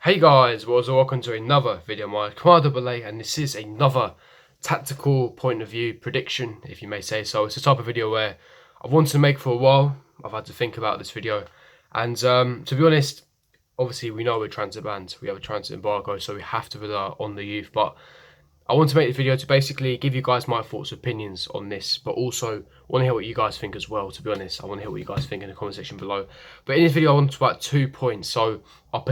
Hey guys, welcome to another video. My Commander Belay, and this is another tactical point of view prediction, if you may say so. It's the type of video where I've wanted to make for a while. I've had to think about this video, and to be honest, obviously we know we're transit banned. We have a transit embargo, so we have to rely on the youth. But I want to make this video to basically give you guys my thoughts, opinions on this, but also want to hear what you guys think as well. To be honest, I want to hear what you guys think in the comment section below. But in this video, I want to talk about 2 points. So our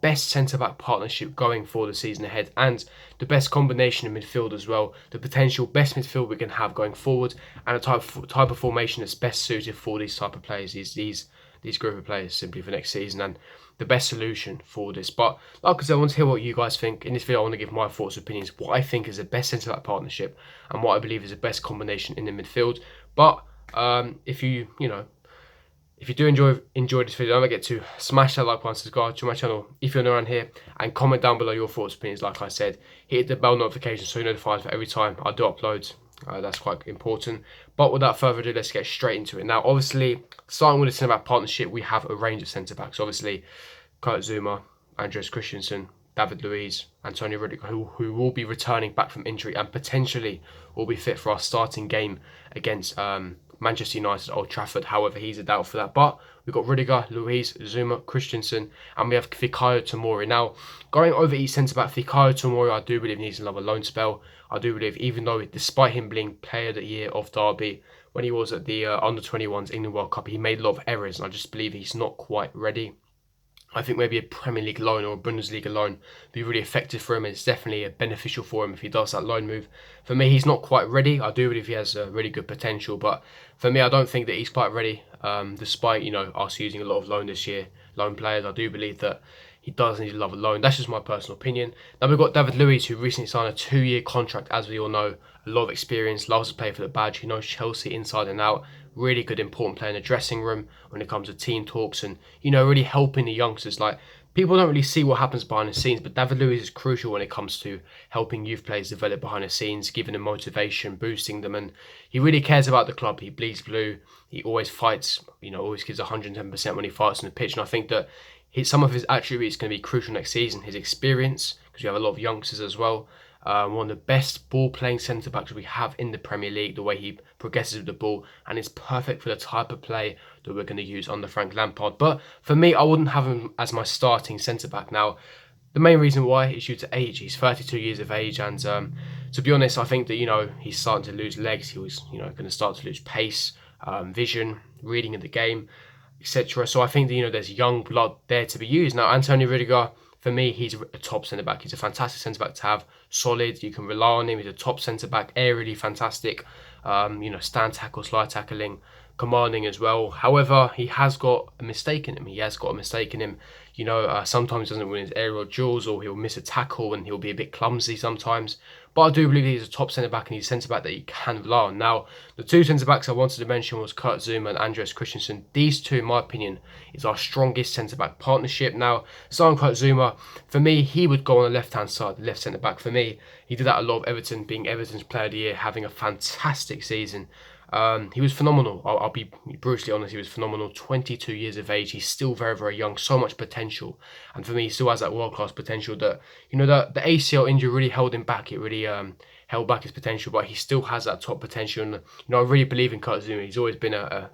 best centre-back partnership going for the season ahead, and the best combination in midfield as well. The potential best midfield we can have going forward, and a type of formation that's best suited for these type of players, these group of players simply for next season, and the best solution for this. But like I said, I want to hear what you guys think. In this video, I want to give my thoughts, opinions, what I think is the best centre-back partnership, and what I believe is the best combination in the midfield. But if you do enjoy this video, don't forget to smash that like button, subscribe to my channel if you're new around here, and comment down below your thoughts, opinions. Like I said, hit the bell notification so you're notified for every time I do upload. That's quite important. But without further ado, let's get straight into it. Now, obviously, starting with the centre-back partnership, we have a range of centre-backs. Obviously, Kurt Zouma, Andreas Christensen, David Luiz, Antonio Rudiger, who will be returning back from injury and potentially will be fit for our starting game against Manchester United at Old Trafford. However, he's a doubt for that. But we've got Rudiger, Luiz, Zouma, Christensen, and we have Fikayo Tomori. Now, going over each centre-back, Fikayo Tomori, I do believe needs another loan spell. I do believe, even though despite him being Player of the Year of Derby, when he was at the Under-21s England World Cup, he made a lot of errors, and I just believe he's not quite ready. I think maybe a Premier League loan or a Bundesliga loan would be really effective for him. It's definitely beneficial for him if he does that loan move. For me, he's not quite ready. I do believe he has really good potential, but for me, I don't think that he's quite ready. Despite us using a lot of loan this year, loan players, I do believe that he does need another loan. That's just my personal opinion. Now we've got David Luiz, who recently signed a 2-year contract, as we all know. A lot of experience, loves to play for the badge. He knows Chelsea inside and out. Really good, important player in the dressing room when it comes to team talks, and really helping the youngsters. Like, people don't really see what happens behind the scenes, but David Luiz is crucial when it comes to helping youth players develop behind the scenes, giving them motivation, boosting them, and he really cares about the club. He bleeds blue. He always fights. Always gives 110% when he fights on the pitch, and I think that some of his attributes are going to be crucial next season. His experience, because you have a lot of youngsters as well. One of the best ball-playing centre-backs we have in the Premier League, the way he progresses with the ball, and it's perfect for the type of play that we're going to use under Frank Lampard. But for me, I wouldn't have him as my starting centre-back. Now, the main reason why is due to age. He's 32 years of age, and to be honest, I think that, he's starting to lose legs. He was, going to start to lose pace, vision, reading of the game, etc. So I think that, there's young blood there to be used. Now, Antonio Rudiger, for me, he's a top centre-back. He's a fantastic centre-back to have. Solid, you can rely on him. He's a top centre-back, aerially fantastic. Stand tackle, slide tackling, commanding as well. However, he has got a mistake in him. Sometimes he doesn't win his aerial duels, or he'll miss a tackle and he'll be a bit clumsy sometimes. But I do believe he's a top centre-back, and he's a centre-back that you can rely on. Now, the 2 centre-backs I wanted to mention was Kurt Zouma and Andreas Christensen. These 2, in my opinion, is our strongest centre-back partnership. Now, starting Kurt Zouma, for me, he would go on the left-hand side, the left centre-back. For me, he did that a lot of Everton, being Everton's Player of the Year, having a fantastic season. He was phenomenal. I'll be brutally honest, he was phenomenal. 22 years of age. He's still very, very young. So much potential. And for me, he still has that world-class potential that, the ACL injury really held him back. It really held back his potential, but he still has that top potential. And, I really believe in Kurt Zouma. He's always been a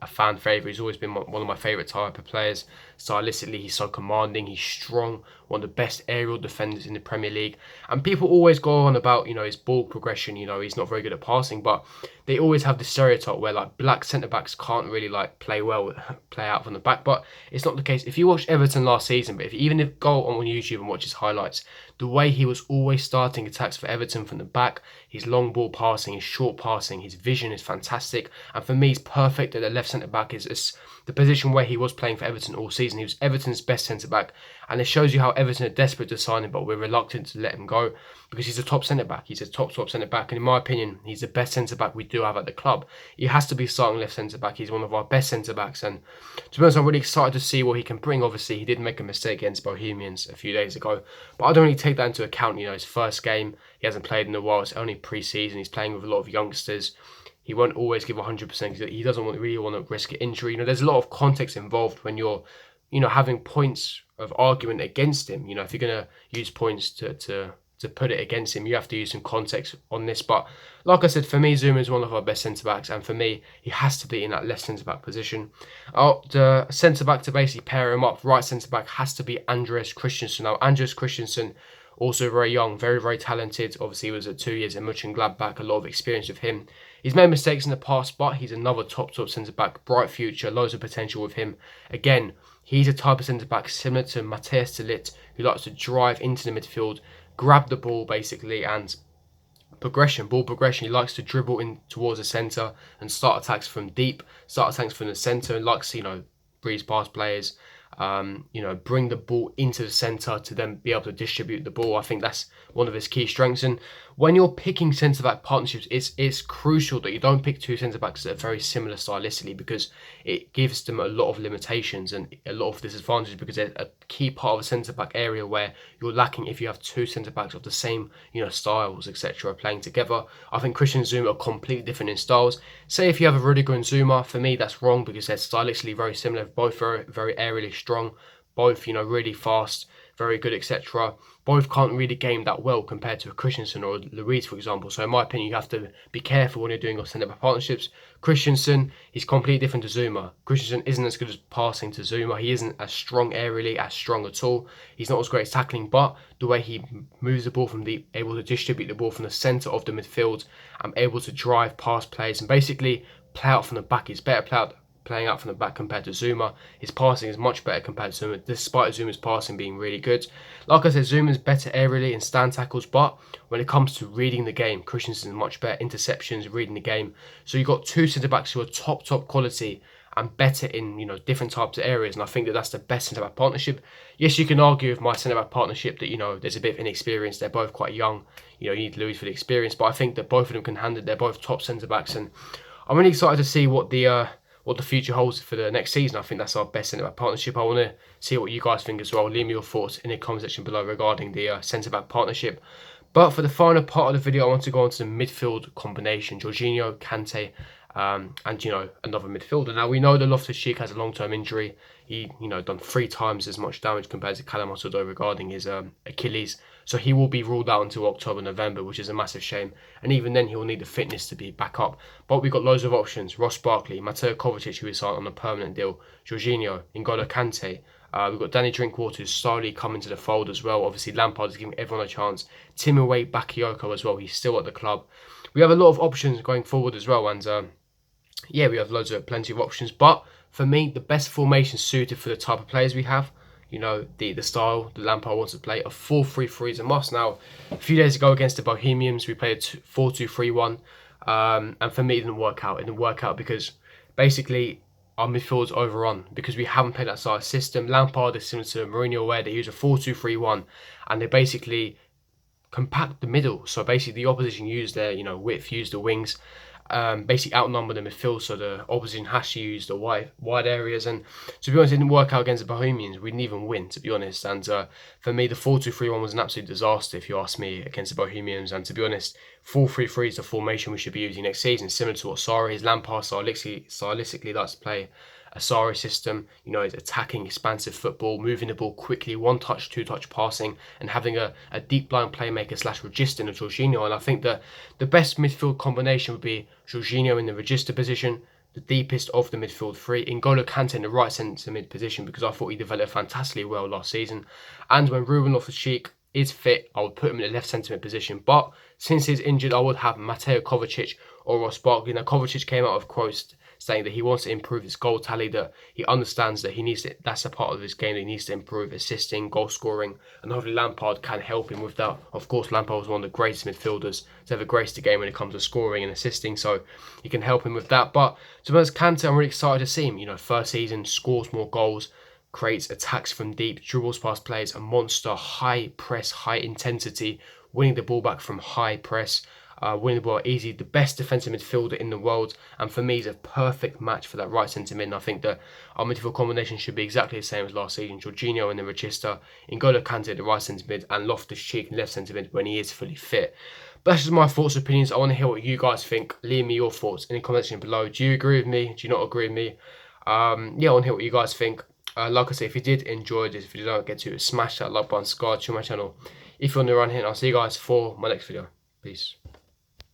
fan favourite. He's always been one of my favourite type of players. Stylistically, he's so commanding. He's strong. One of the best aerial defenders in the Premier League. And people always go on about, his ball progression. He's not very good at passing, but they always have this stereotype where, like, black centre-backs can't really, play out from the back. But it's not the case. If you watched Everton last season, but if go on YouTube and watch his highlights, the way he was always starting attacks for Everton from the back, his long ball passing, his short passing, his vision is fantastic. And for me, he's perfect at the left centre-back. Is the position where he was playing for Everton all season. He was Everton's best centre-back. And it shows you how Everton are desperate to sign him, but we're reluctant to let him go because he's a top centre-back. He's a top centre-back. And in my opinion, he's the best centre-back we do have at the club. He has to be starting left centre-back. He's one of our best centre-backs. And to be honest, I'm really excited to see what he can bring. Obviously, he did make a mistake against Bohemians a few days ago. But I don't really take that into account. His first game, he hasn't played in a while. It's only pre-season. He's playing with a lot of youngsters. He won't always give 100% because he doesn't really want to risk an injury. There's a lot of context involved when you're having points of argument against him. If you're going to use points to put it against him, you have to use some context on this. But like I said, for me, Zuma is one of our best centre-backs, and for me, he has to be in that left centre-back position. The centre-back to basically pair him up, right centre-back, has to be Andreas Christensen. Now, Andreas Christensen, also very young, very, very talented. Obviously, he was at 2 years at Mönchengladbach, a lot of experience with him. He's made mistakes in the past, but he's another top centre-back, bright future, loads of potential with him. Again, he's a type of centre-back similar to Matthias de Ligt, who likes to drive into the midfield, grab the ball basically, and ball progression. He likes to dribble in towards the centre and start attacks from deep, start attacks from the centre, and likes to, breeze past players, bring the ball into the centre to then be able to distribute the ball. I think that's one of his key strengths. And when you're picking centre-back partnerships, it's crucial that you don't pick two centre-backs that are very similar stylistically, because it gives them a lot of limitations and a lot of disadvantages, because they're a key part of a centre-back area where you're lacking if you have two centre-backs of the same, styles, etc., playing together. I think Christian and Zuma are completely different in styles. Say if you have a Rudiger and Zuma, for me that's wrong, because they're stylistically very similar, both very, very aerially strong, both, really fast, very good, etc. Both can't really game that well compared to a Christensen or a Luiz, for example. So in my opinion, you have to be careful when you're doing your centre-back partnerships. Christensen, he's completely different to Zuma. Christensen isn't as good as passing to Zuma. He isn't as strong aerially, as strong at all. He's not as great as tackling, but the way he moves the ball from deep, able to distribute the ball from the centre of the midfield, and able to drive past players and basically play out from the back. He's better playing out from the back compared to Zuma. His passing is much better compared to Zuma, despite Zuma's passing being really good. Like I said, Zuma's better aerially in stand tackles, but when it comes to reading the game, Christensen is much better interceptions, reading the game. So you've got two centre-backs who are top quality and better in, different types of areas. And I think that that's the best centre-back partnership. Yes, you can argue with my centre-back partnership that, there's a bit of inexperience. They're both quite young. You need Luiz for the experience, but I think that both of them can handle it. They're both top centre-backs, and I'm really excited to see what the future holds for the next season. I think that's our best centre-back partnership. I want to see what you guys think as well. Leave me your thoughts in the comment section below regarding the centre-back partnership. But for the final part of the video, I want to go on to the midfield combination. Jorginho, Kante, and, another midfielder. Now, we know that Loftus-Cheek has a long-term injury. He, done 3 times as much damage compared to Callum Hudson-Odoi regarding his Achilles. So he will be ruled out until October, November, which is a massive shame. And even then, he will need the fitness to be back up. But we've got loads of options. Ross Barkley, Mateo Kovacic, who is signed on a permanent deal, Jorginho, N'Golo Kante. We've got Danny Drinkwater, who's slowly coming to the fold as well. Obviously, Lampard is giving everyone a chance. Timothy Bakayoko as well. He's still at the club. We have a lot of options going forward as well. And we have plenty of options. But for me, the best formation suited for the type of players we have, the style that Lampard wants to play, a 4-3-3 is a must. Now, a few days ago against the Bohemians, we played a 4-2-3-1. And for me, it didn't work out. It didn't work out because basically our midfield's overrun, because we haven't played that side system. Lampard is similar to Mourinho, where they use a 4-2-3-1 and they basically compact the middle. So basically the opposition use their width, use the wings, basically outnumber the midfield, so the opposition has to use the wide areas. And to be honest, it didn't work out against the Bohemians. We didn't even win, to be honest. And for me, the 4-2-3-1 was an absolute disaster, if you ask me, against the Bohemians. And to be honest, 4-3-3 is the formation we should be using next season, similar to what Sarri is. Lampard stylistically likes to play a Sarri system, it's attacking, expansive football, moving the ball quickly, 1-touch, 2-touch passing, and having a deep line playmaker / regista in Jorginho. And I think that the best midfield combination would be Jorginho in the regista position, the deepest of the midfield 3, N'Golo Kante in the right centre mid position, because I thought he developed fantastically well last season. And when Ruben Loftus-Cheek is fit, I would put him in the left centre mid position. But since he's injured, I would have Mateo Kovacic or Ross Barkley. Now, Kovacic came out of quotes saying that he wants to improve his goal tally, that he understands that that's a part of his game that he needs to improve, assisting, goal scoring, and hopefully Lampard can help him with that. Of course, Lampard was one of the greatest midfielders to ever grace the game when it comes to scoring and assisting, so he can help him with that. But to be honest, Kante, I'm really excited to see him. First season, scores more goals, creates attacks from deep, dribbles past players, a monster, high press, high intensity, winning the ball back from high press, winning the ball easy, the best defensive midfielder in the world, and for me, he's a perfect match for that right centre mid. And I think that our midfield combination should be exactly the same as last season. Jorginho in the regista, N'Golo Kante at the right centre mid, and Loftus-Cheek in left centre mid when he is fully fit. But that's just my thoughts and opinions. I want to hear what you guys think. Leave me your thoughts in the comment section below. Do you agree with me? Do you not agree with me? I want to hear what you guys think. Like I said, if you did enjoy this video, don't forget to smash that like button, subscribe to my channel if you're new around here, and I'll see you guys for my next video. Peace.